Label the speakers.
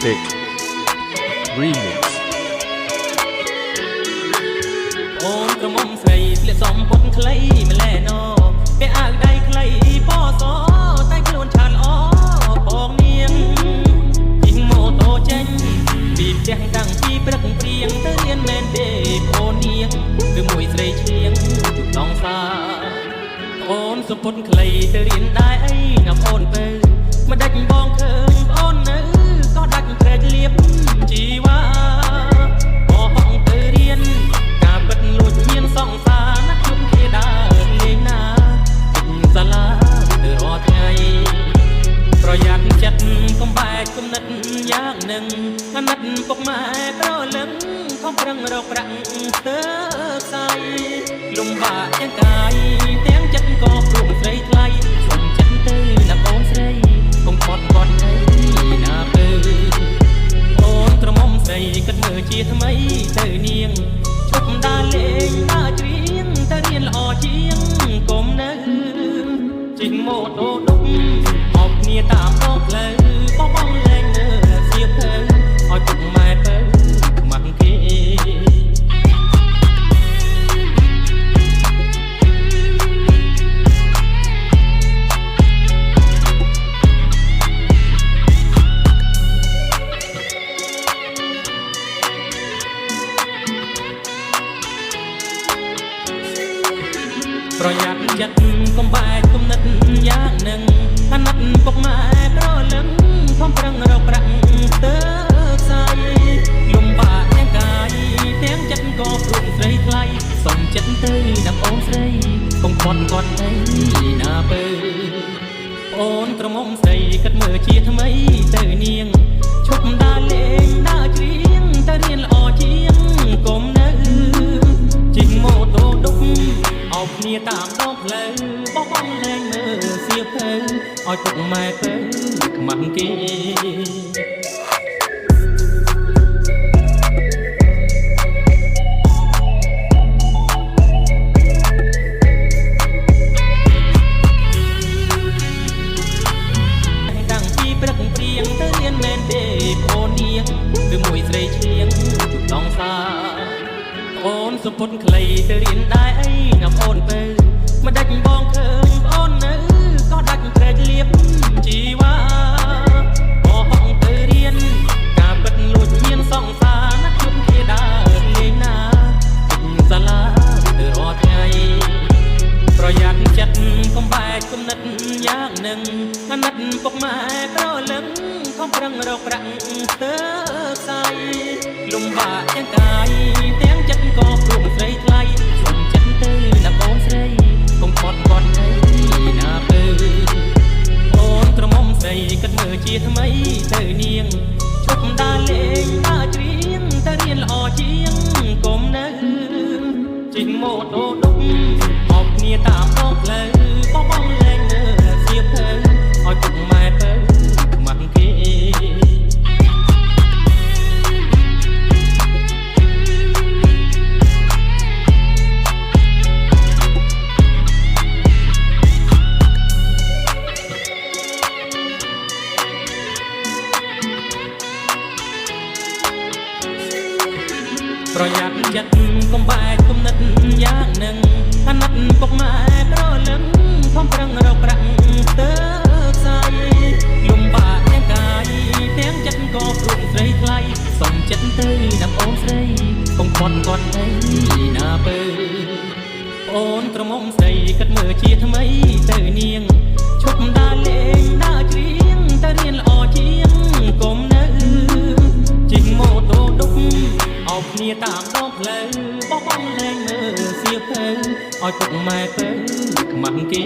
Speaker 1: Big Remix
Speaker 2: អូនក្រមុំស្រីស្លៀកសំពត់ខ្លីម្លែណោគេអាវដៃខ្លីប៉សតែខ្លួនឆាតល្អបងនាងជិះម៉ូតូចេញពីផ្ទះតាំងពីព្រឹកព្រៀងទៅរៀនមែនទេបងនាងគឺមួយស្រីឈៀងដងសាអូនសំពត់ខ្លីទៅរៀនដែរអីណាបងទៅមិនដាច់បងឃើញបងនៅក៏ដាច់ត្រេកលៀបជីវ៉ាបងទៅរៀនការពិតលួចមានសង្សារណាខ្ញុំគេដើរលេងណាសាលាទៅរាល់ថ្ងៃប្រយ័ត្នចិត្តកុំបែកគំនិតយ៉ាងនឹងអាណិតពុកម៉ែក្រលឹងខំប្រឹងរកប្រាក់ស្ទើខ្សែលំបាកទាំងកាយទាំងចិត្តក៏ព្រមស្រីថ្លៃសុំចិត្តទៅណាបងស្រីកុំគាត់គាត់អីណាពើអូនក្រមុំស្រីគិតមើលជាថ្មីទៅនាងឈប់ដើរលេងដើរច្រៀងទៅរៀនល្អជាងកុំនៅជិះម៉ូតូដុកអបគ្នាតាមដងផ្លូវបងលែងនៅសៀវភៅឲ្យពុកម៉ែទៅខ្មាស់គេប្រយ័ត្នចិត្តកុំបែកគំនិតយ៉ាងនឹងអាណិតពុកម៉ែប្រលឹងខំប្រឹងរកប្រាក់ស្ទើខ្សែលំបាកទាំងកាយទាំងចិត្តក៏ព្រមស្រីថ្លៃសុំចិត្តទៅណាបងស្រីកុំគាត់គាត់អីណាពើអូនក្រមុំស្រីគិតមើលជាថ្មីទៅនាងឈប់ដើរលេងដើរច្រៀងទៅរៀនល្អជាងកុំនៅជិះម៉ូតូដុកអបគ្នាតាមដងផ្លូវបងលែងមើលសៀវភៅឲ្យពុកម៉ែទៅខ្មាស់គេតាំងពីព្រឹកព្រៀងទៅរៀនមែនទេបងនាងគឺមួយស្រីឈៀងជុកដងសាអូនសំពត់ខ្លីទៅរៀនដែរអីណាបងទៅមិនដាច់បងឃើញបងនៅក៏ដាច់ត្រេកលៀបជីវ៉ាបងទៅរៀនការពិតលួចមានសង្សារណាខ្ញុំគេដើរលេងណាសាលាទៅរាល់ថ្ងៃប្រយ័ត្នចិត្តកុំបែកគំនិតយ៉ាងនឹងអាណិតពុកម៉ែក្រលឹងខំប្រឹងរកប្រាក់ស្ទើខ្សែលំបាកទាំងកាយទាំងចិត្តក៏ព្រមស្រីថ្លៃសុំចិត្តទៅណាបងស្រីកុំគាត់គាត់អីណាពើអូនក្រមុំស្រីគិតមើលជាថ្មីទៅនាងឈប់ដើរលេងដើរច្រៀងទៅរៀនល្អជាងកុំនៅជិះម៉ូតូដុកអបគ្នាតាមដងផ្លូវបងលែងនៅសៀវភៅឲ្យពុកម៉ែទៅខ្មាស់គេប្រយ័ត្នចិត្តកុំបែកគំនិតយ៉ាងនឹងអាណិតពុកម៉ែក្រលឹងខំប្រឹងរកប្រាក់ស្ទើខ្សែលំបាកទាំងកាយទាំងចិត្តក៏ព្រមស្រីថ្លៃសុំចិត្តទៅណាបងស្រីកុំគាត់គាត់អីណាពើអូនក្រមុំស្រីគិតមើលជាថ្មីទៅនាងឈប់ដើរលេងដើរច្រៀងទៅរៀនល្អជាងកុំនៅជិះម៉ូតូដុកអបគ្នាតាមដងផ្លូវបងលែងមើលសៀវភៅឲ្យពុកម៉ែទៅខ្មាស់គេ